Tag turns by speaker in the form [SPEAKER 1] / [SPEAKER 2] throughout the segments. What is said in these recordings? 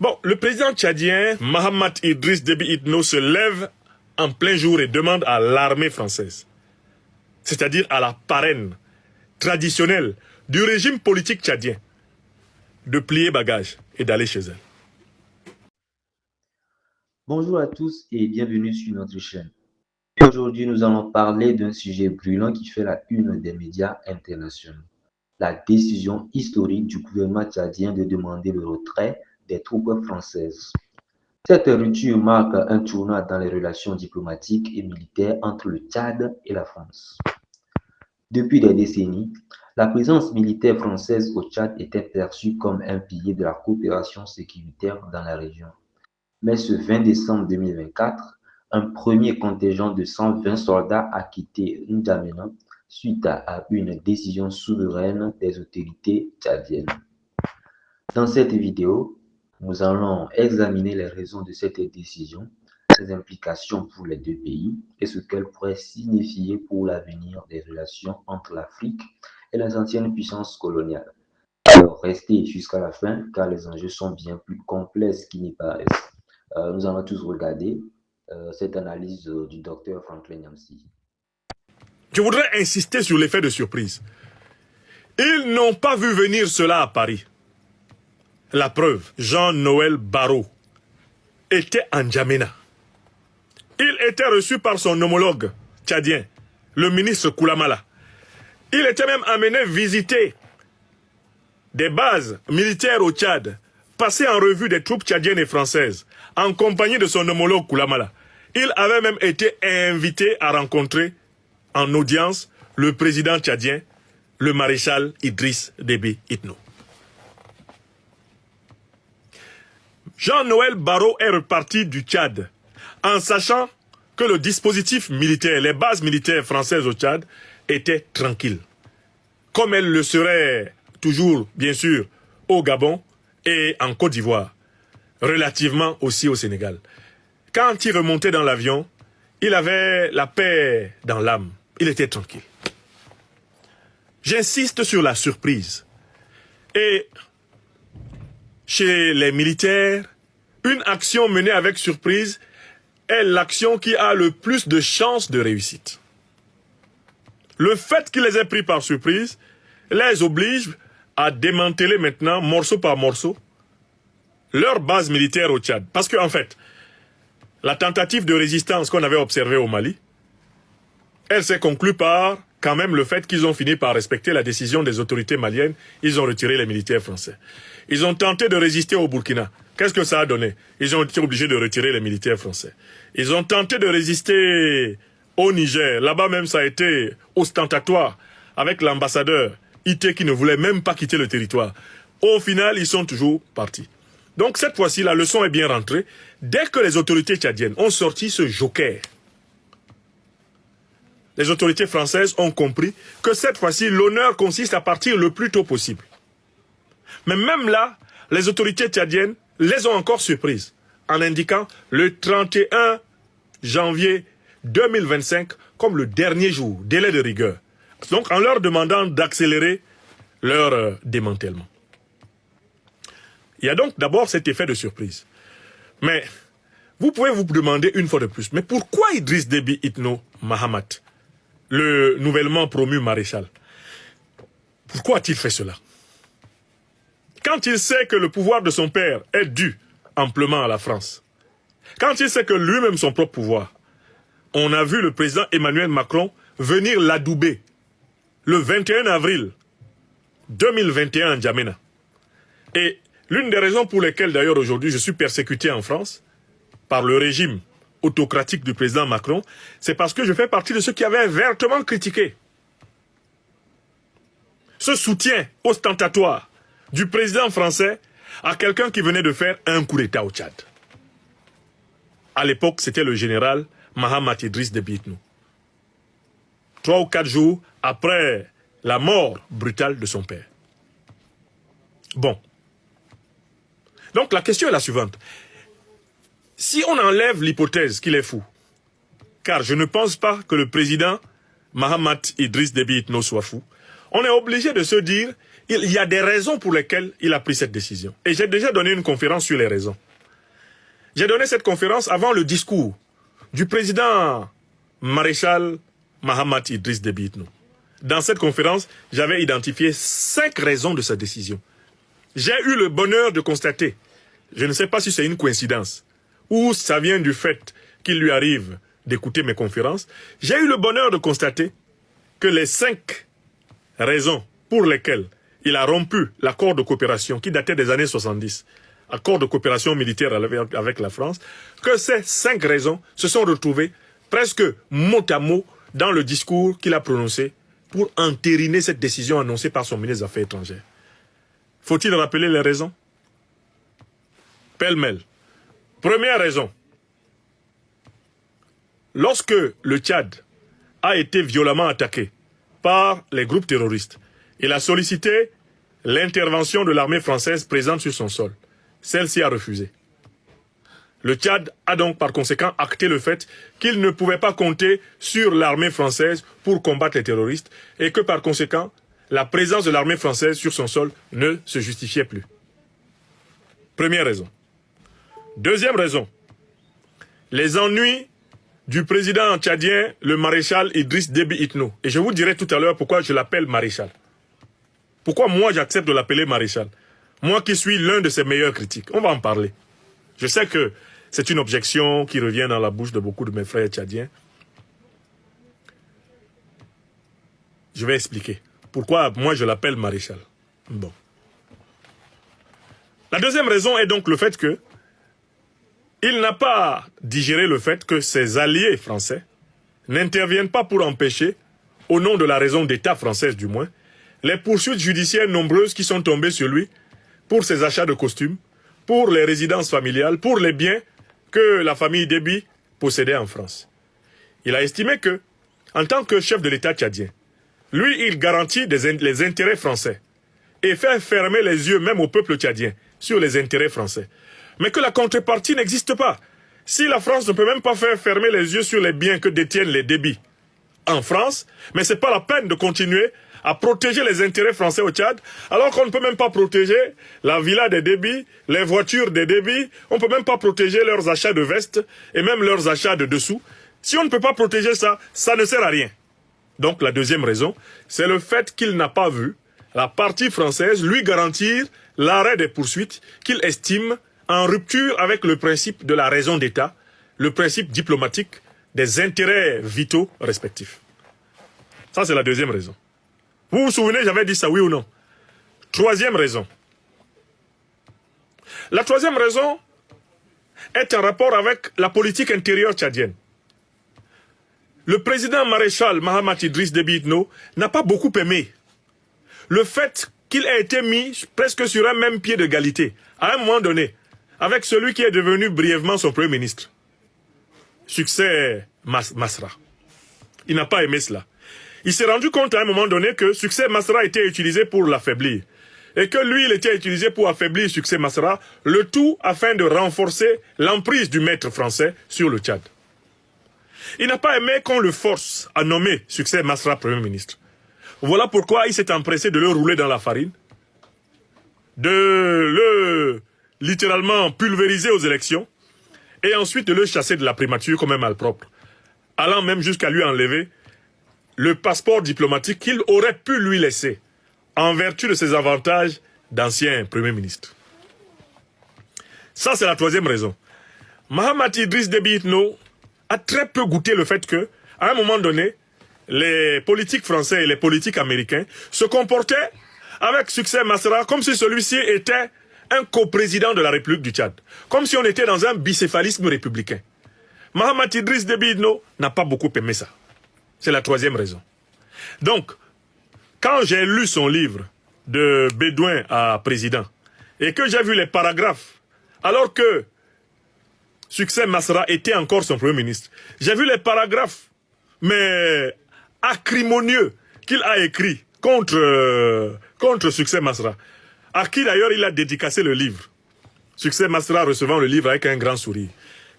[SPEAKER 1] Bon, le président tchadien, Mahamat Idriss Déby Itno, se lève en plein jour et demande à l'armée française, c'est-à-dire à la parraine traditionnelle du régime politique tchadien, de plier bagage et d'aller chez elle.
[SPEAKER 2] Bonjour à tous et bienvenue sur notre chaîne. Aujourd'hui, nous allons parler d'un sujet brûlant qui fait la une des médias internationaux. La décision historique du gouvernement tchadien de demander le retrait des troupes françaises. Cette rupture marque un tournant dans les relations diplomatiques et militaires entre le Tchad et la France. Depuis des décennies, la présence militaire française au Tchad était perçue comme un pilier de la coopération sécuritaire dans la région. Mais ce 20 décembre 2024, un premier contingent de 120 soldats a quitté N'Djamena suite à une décision souveraine des autorités tchadiennes. Dans cette vidéo, nous allons examiner les raisons de cette décision, ses implications pour les deux pays et ce qu'elle pourrait signifier pour l'avenir des relations entre l'Afrique et les anciennes puissances coloniales. Alors, restez jusqu'à la fin car les enjeux sont bien plus complexes qu'ils n'y paraissent. Nous allons tous regarder cette analyse du docteur Franklin Nyamsi.
[SPEAKER 1] Je voudrais insister sur l'effet de surprise. Ils n'ont pas vu venir cela à Paris. La preuve, Jean-Noël Barrot était en N'Djamena. Il était reçu par son homologue tchadien, le ministre Koulamala. Il était même amené visiter des bases militaires au Tchad, passer en revue des troupes tchadiennes et françaises, en compagnie de son homologue Koulamala. Il avait même été invité à rencontrer en audience le président tchadien, le maréchal Idriss Déby Itno. Jean-Noël Barrot est reparti du Tchad en sachant que le dispositif militaire, les bases militaires françaises au Tchad étaient tranquilles, comme elles le seraient toujours, bien sûr, au Gabon et en Côte d'Ivoire, relativement aussi au Sénégal. Quand il remontait dans l'avion, il avait la paix dans l'âme, il était tranquille. J'insiste sur la surprise. Et chez les militaires, une action menée avec surprise est l'action qui a le plus de chances de réussite. Le fait qu'il les ait pris par surprise les oblige à démanteler maintenant, morceau par morceau, leur base militaire au Tchad. Parce qu'en fait, la tentative de résistance qu'on avait observée au Mali, elle s'est conclue par quand même le fait qu'ils ont fini par respecter la décision des autorités maliennes. Ils ont retiré les militaires français. Ils ont tenté de résister au Burkina. Qu'est-ce que ça a donné? Ils ont été obligés de retirer les militaires français. Ils ont tenté de résister au Niger. Là-bas même, ça a été ostentatoire avec l'ambassadeur Ité qui ne voulait même pas quitter le territoire. Au final, ils sont toujours partis. Donc cette fois-ci, la leçon est bien rentrée. Dès que les autorités tchadiennes ont sorti ce joker, les autorités françaises ont compris que cette fois-ci, l'honneur consiste à partir le plus tôt possible. Mais même là, les autorités tchadiennes les ont encore surprises en indiquant le 31 janvier 2025 comme le dernier jour, délai de rigueur. Donc en leur demandant d'accélérer leur démantèlement. Il y a donc d'abord cet effet de surprise. Mais vous pouvez vous demander une fois de plus, mais pourquoi Idriss Déby Itno Mahamat, le nouvellement promu maréchal, pourquoi a-t-il fait cela? Quand il sait que le pouvoir de son père est dû amplement à la France, quand il sait que lui-même son propre pouvoir, on a vu le président Emmanuel Macron venir l'adouber le 21 avril 2021 à N'Djamena. Et l'une des raisons pour lesquelles d'ailleurs aujourd'hui je suis persécuté en France par le régime autocratique du président Macron, c'est parce que je fais partie de ceux qui avaient vertement critiqué ce soutien ostentatoire du président français à quelqu'un qui venait de faire un coup d'État au Tchad. À l'époque, c'était le général Mahamat Idriss Déby Itno. 3 ou 4 jours après la mort brutale de son père. Bon. Donc la question est la suivante. Si on enlève l'hypothèse qu'il est fou, car je ne pense pas que le président Mahamat Idriss Déby Itno soit fou, on est obligé de se dire il y a des raisons pour lesquelles il a pris cette décision. Et j'ai déjà donné une conférence sur les raisons. J'ai donné cette conférence avant le discours du président maréchal Mahamat Idriss Déby Itno. Dans cette conférence, j'avais identifié 5 raisons de sa décision. J'ai eu le bonheur de constater, je ne sais pas si c'est une coïncidence, ou ça vient du fait qu'il lui arrive d'écouter mes conférences, j'ai eu le bonheur de constater que les 5 raisons pour lesquelles il a rompu l'accord de coopération qui datait des années 70, accord de coopération militaire avec la France, que ces 5 raisons se sont retrouvées presque mot à mot dans le discours qu'il a prononcé pour entériner cette décision annoncée par son ministre des Affaires étrangères. Faut-il rappeler les raisons? Pêle-mêle. Première raison. Lorsque le Tchad a été violemment attaqué par les groupes terroristes, il a sollicité l'intervention de l'armée française présente sur son sol. Celle-ci a refusé. Le Tchad a donc par conséquent acté le fait qu'il ne pouvait pas compter sur l'armée française pour combattre les terroristes et que par conséquent, la présence de l'armée française sur son sol ne se justifiait plus. Première raison. Deuxième raison. Les ennuis du président tchadien, le maréchal Idriss Déby Itno. Et je vous dirai tout à l'heure pourquoi je l'appelle maréchal. Pourquoi moi j'accepte de l'appeler maréchal? Moi qui suis l'un de ses meilleurs critiques. On va en parler. Je sais que c'est une objection qui revient dans la bouche de beaucoup de mes frères tchadiens. Je vais expliquer pourquoi moi je l'appelle maréchal. Bon. La deuxième raison est donc le fait que il n'a pas digéré le fait que ses alliés français n'interviennent pas pour empêcher, au nom de la raison d'État française du moins, les poursuites judiciaires nombreuses qui sont tombées sur lui pour ses achats de costumes, pour les résidences familiales, pour les biens que la famille Déby possédait en France. Il a estimé que, en tant que chef de l'État tchadien, lui, il garantit les intérêts français et fait fermer les yeux même au peuple tchadien sur les intérêts français. Mais que la contrepartie n'existe pas. Si la France ne peut même pas faire fermer les yeux sur les biens que détiennent les Déby en France, mais c'est pas la peine de continuer à protéger les intérêts français au Tchad, alors qu'on ne peut même pas protéger la villa des Déby, les voitures des Déby, on ne peut même pas protéger leurs achats de vestes et même leurs achats de dessous. Si on ne peut pas protéger ça, ça ne sert à rien. Donc la deuxième raison, c'est le fait qu'il n'a pas vu la partie française lui garantir l'arrêt des poursuites qu'il estime en rupture avec le principe de la raison d'État, le principe diplomatique des intérêts vitaux respectifs. Ça, c'est la deuxième raison. Vous vous souvenez, j'avais dit ça, oui ou non? Troisième raison. La troisième raison est en rapport avec la politique intérieure tchadienne. Le président maréchal Mahamat Idriss Déby Itno n'a pas beaucoup aimé le fait qu'il ait été mis presque sur un même pied d'égalité, à un moment donné, avec celui qui est devenu brièvement son premier ministre, Succès Masra. Il n'a pas aimé cela. Il s'est rendu compte à un moment donné que Succès Masra était utilisé pour l'affaiblir. Et que lui, il était utilisé pour affaiblir Succès Masra, le tout afin de renforcer l'emprise du maître français sur le Tchad. Il n'a pas aimé qu'on le force à nommer Succès Masra Premier ministre. Voilà pourquoi il s'est empressé de le rouler dans la farine, de le littéralement pulvériser aux élections, et ensuite de le chasser de la primature comme un malpropre, allant même jusqu'à lui enlever le passeport diplomatique qu'il aurait pu lui laisser, en vertu de ses avantages d'ancien Premier ministre. Ça, c'est la troisième raison. Mahamat Idriss Déby Itno a très peu goûté le fait que, à un moment donné, les politiques français et les politiques américains se comportaient avec Succès Masra comme si celui-ci était un coprésident de la République du Tchad. Comme si on était dans un bicéphalisme républicain. Mahamat Idriss Déby Itno n'a pas beaucoup aimé ça. C'est la troisième raison. Donc, quand j'ai lu son livre de Bédouin à président et que j'ai vu les paragraphes, alors que Succès Masra était encore son premier ministre, j'ai vu les paragraphes, mais acrimonieux, qu'il a écrit contre Succès Masra, à qui d'ailleurs il a dédicacé le livre. Succès Masra recevant le livre avec un grand sourire.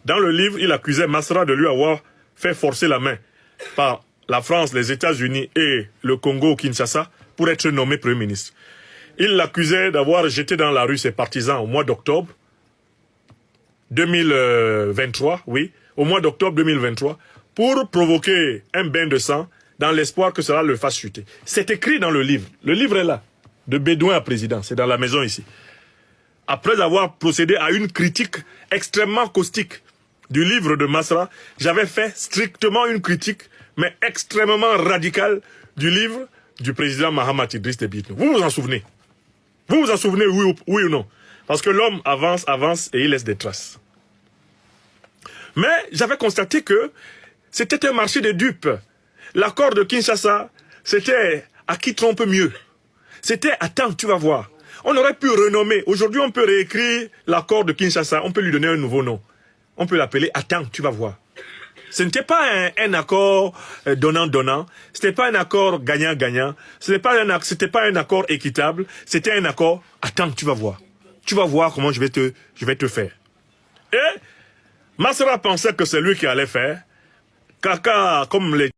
[SPEAKER 1] Dans le livre, il accusait Masra de lui avoir fait forcer la main par la France, les États-Unis et le Congo-Kinshasa pour être nommé Premier ministre. Il l'accusait d'avoir jeté dans la rue ses partisans au mois d'octobre 2023, oui, au mois d'octobre 2023, pour provoquer un bain de sang dans l'espoir que cela le fasse chuter. C'est écrit dans le livre. Le livre est là, de Bédouin à président, c'est dans la maison ici. Après avoir procédé à une critique extrêmement caustique du livre de Masra, j'avais fait strictement une critique, mais extrêmement radicale, du livre du président Mahamat Idriss Déby Itno. Vous vous en souvenez? Vous vous en souvenez, oui ou non? Parce que l'homme avance et il laisse des traces. Mais j'avais constaté que c'était un marché de dupes. L'accord de Kinshasa, c'était à qui trompe mieux. C'était attends, tu vas voir. On aurait pu renommer. Aujourd'hui, on peut réécrire l'accord de Kinshasa. On peut lui donner un nouveau nom. On peut l'appeler attends, tu vas voir. Ce n'était pas un accord donnant-donnant. Ce n'était pas un accord gagnant-gagnant. Ce n'était pas un accord équitable. C'était un accord attends, tu vas voir. Tu vas voir comment je vais te faire. Et Masra pensait que c'est lui qui allait faire. Kaka, comme les